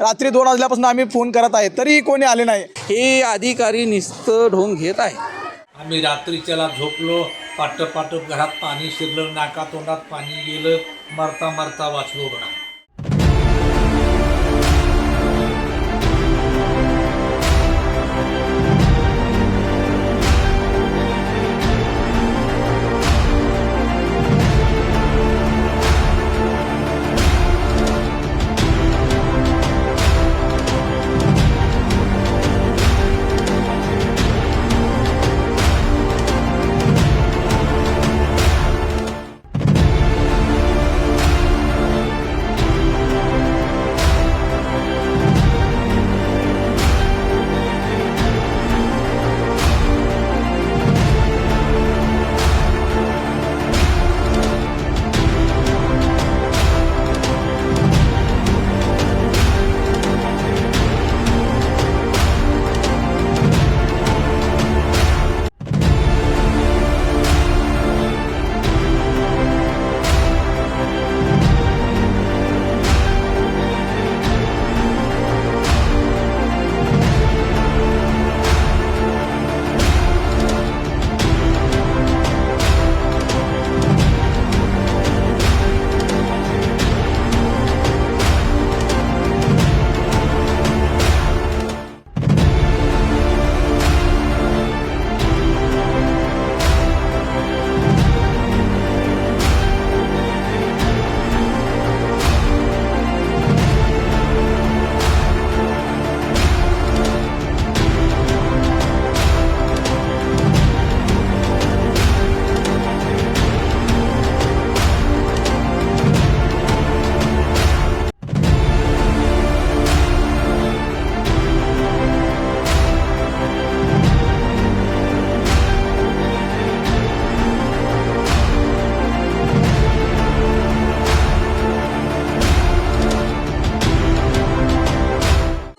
रात्री 2 वाजल्यापासून आम्ही फोन करत आहे तरीही कोणी आले नाही। हे अधिकारी नुसतं ढोंग घेत आहे। आम्ही रात्रीच्याला झोपलो, पाट घरात पाणी शिरलं, नाका तोंडात पाणी गेलं, मरता मरता वाचलो बघा।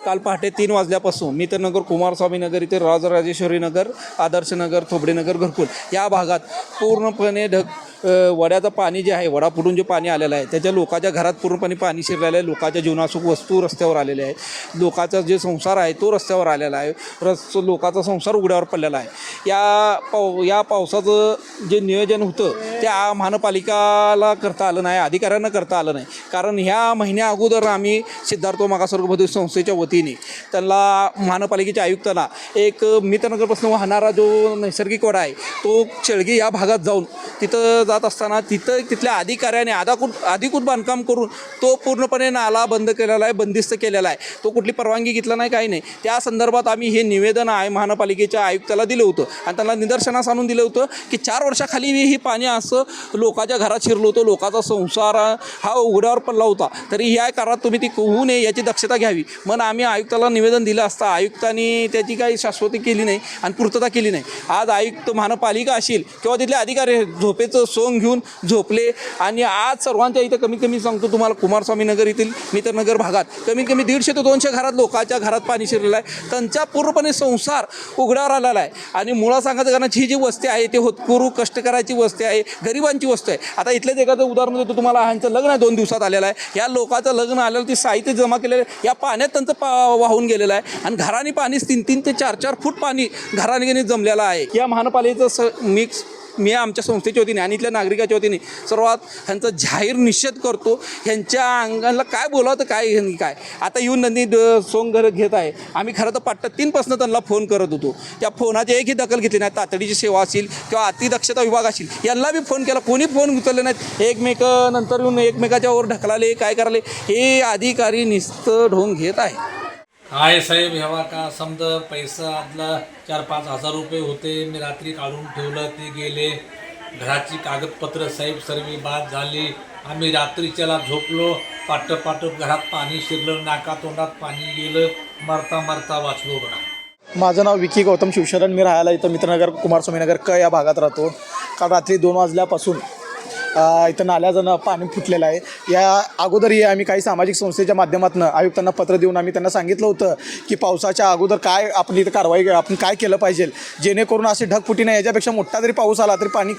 काल पहाटे 3 वाजल्यापासून मित्रनगर, कुमारस्वामी नगर इथे राजराजेश्वरी नगर, आदर्श नगर, थोबडे नगर, घरकुल या भागात पूर्णपणे वड्याचं पाणी जे आहे, वडा फुटून जे पाणी आलेलं आहे त्याच्या लोकांच्या घरात पूर्णपणे पाणी शिरलेलं आहे। लोकांच्या जीवनाशक वस्तू रस्त्यावर आलेले आहे, लोकांचा जे संसार आहे तो रस्त्यावर आलेला आहे, लोकांचा संसार उघड्यावर पडलेला आहे। या पावसाचं जे नियोजन होतं त्या महानगरपालिकाला करता आलं नाही, अधिकाऱ्यांना करता आलं नाही। कारण ह्या महिन्या अगोदर आम्ही सिद्धार्थ मागासवर्ग भौतिक संस्थेच्या वतीने त्यांना महानगरपालिकेच्या आयुक्तांना एक मित्रनगरपासून वाहणारा जो नैसर्गिक वडा आहे तो शेळगी या भागात जाऊन तिथं जात असताना तिथल्या अधिकाऱ्याने अधिकृत बांधकाम करून तो पूर्णपणे नाला बंद केलेला आहे, बंदिस्त केलेला आहे। तो कुठली परवानगी घेतला नाही, काही नाही। त्या संदर्भात आम्ही हे निवेदन आहे महानगरपालिकेच्या आयुक्ताला दिलं होतं आणि त्यांना निदर्शनास आणून दिलं होतं की 4 वर्षाखाली ही पाणी असं लोकांच्या घरात शिरलं होतं, लोकांचा संसार हा उघड्यावर पडला होता, तरी ह्या काळात तुम्ही ती होऊ नये याची दक्षता घ्यावी म्हणून आम्ही आयुक्ताला निवेदन दिलं असता आयुक्तांनी त्याची काही शाश्वती केली नाही आणि पूर्तता केली नाही। आज आयुक्त महानगरपालिका असेल किंवा तिथले अधिकारी झोपेचं सोंग घेऊन झोपले आणि आज सर्वांच्या इथं कमीत कमी सांगतो तुम्हाला कुमारस्वामी नगर येथील मित्रनगर भागात कमीत कमी 150 ते 200 घरात लोकांच्या घरात पाणी शिरलेलं आहे, त्यांचा पूर्णपणे संसार उघड्यावर आलेला आहे। आणि मुळात सांगायचं कारण ही जी वस्ती आहे ते होतकरू कष्टकराची वस्ती आहे, गरिबांची वस्ती आहे। आता इथलेच एखादं उदाहरण देतो तुम्हाला, ह्यांचं लग्न आहे 2 दिवसात आलेलं आहे, या लोकांचं लग्न आलेलं ती साहित्य जमा केलेलं या पाण्यात त्यांचं वाहून गेलेलं आहे आणि घराने पाणी 3-3 ते 4-4 फूट पाणी घराने जमलेलं आहे। या महानगरपालिकेचं मी आमच्या संस्थेच्या वतीने आणि इथल्या नागरिकाच्या वतीने सर्वात ह्यांचा जाहीर निषेध करतो। ह्यांच्या अंगाला काय बोलावं काय आता येऊन नंदी सोंग घेत आहे। आम्ही खरं तर पाट्टा 3 पासून त्यांना फोन करत होतो, त्या फोनाची एकही दखल घेतली नाही। तातडीची सेवा असेल किंवा अतिदक्षता विभाग असेल यांना बी फोन केला, कोणी फोन उचलले नाहीत। नंतर येऊन एकमेकाच्या वर ढकलाले, काय कराले, हे अधिकारी नुसतं ढोंग घेत आहे। काय साहेब हेवा का समजा पैसा आदला 4-5 हजार रुपये होते, मी रात्री काढून ठेवलं, ते गेले। घराची कागदपत्र साहेब सर्व बाद झाली। आम्ही रात्रीच्याला झोपलो, पाट घरात पाणी शिरलं, नाका तोंडात पाणी गेलं, मरता मरता वाचलो बघा। माझं नाव विकी गौतम शिवशरण, मी राहायला इथं मित्रनगर कुमारस्वामी नगर या भागात राहतो। काल रात्री 2 वाजल्यापासून इथं नाल्याचं पाणी फुटलेलं आहे. या अगोदरही आम्ही काही सामाजिक संस्थेच्या माध्यमातून आयुक्तांना पत्र देऊन आम्ही त्यांना सांगितलं होतं की पावसाच्या अगोदर काय आपण इथं कारवाई आपण काय केलं पाहिजे, जेणेकरून असे ढगफुटी नाही, याच्यापेक्षा मोठा जरी पाऊस आला तरी पाणी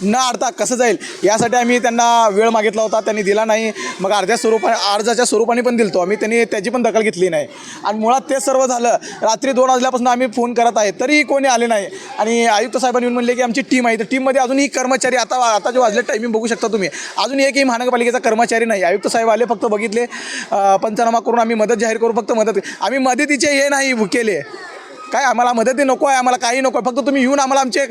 न अडता कसं जाईल यासाठी आम्ही त्यांना वेळ मागितला होता. त्यांनी दिला नाही. मग अर्जाच्या स्वरूपाने पण दिलतो आम्ही, त्यांनी त्याची पण दखल घेतली नाही. आणि मुळात ते सर्व झालं. रात्री 2 वाजल्यापासून आम्ही फोन करत आहे तरीही कोणी आले नाही. आणि आयुक्त साहेबांनी येऊन म्हणले की आमची टीम आहे, तर टीममध्ये अजूनही कर्मचारी आता जे वाजले टायमिंग बघू शकता तुम्ही, अजून एकही महानगरपालिकेचा कर्मचारी नाही. आयुक्त साहेब आले, फक्त बघितले, पंचनामा करून आम्ही मदत जाहीर करू, फक्त मदत. आम्ही मदतीचे हे नाही केले, काय आम्हाला मदती नको आहे, आम्हाला काही नको आहे, फक्त तुम्ही येऊन आम्हाला आमचे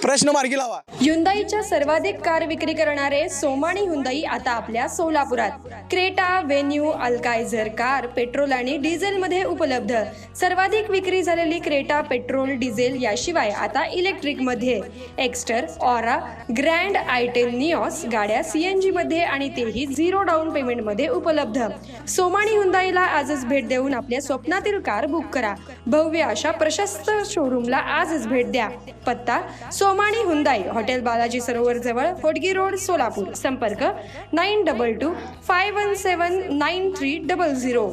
प्रश्न मार्गी लावा. ह्युंदाईच्या सर्वाधिक कार विक्री करणारे सोमानी ह्युंदाई आता आपल्या सोलापुरात. क्रेटा, वेन्यू, अल्कायझर कार पेट्रोल आणि डिझेलमध्ये उपलब्ध. सर्वाधिक विक्री झालेली क्रेटा पेट्रोल डिझेल याशिवाय आता इलेक्ट्रिकमध्ये एक्स्टर, ऑरा, ग्रँड आयटेन, निऑस गाड्या CNG मध्ये आणि तेही 0 डाऊन पेमेंटमध्ये उपलब्ध. सोमानी ह्युंदाईला आजच भेट देऊन आपल्या स्वप्नातील कार बुक करा. भव्य अशा प्रशस्त शोरूमला आजच भेट द्या. पत्ता सोमानी ह्युंदाई, हॉटेल बालाजी सरोवर जवळ, होडगी रोड, सोलापूर. संपर्क 922 517 9300.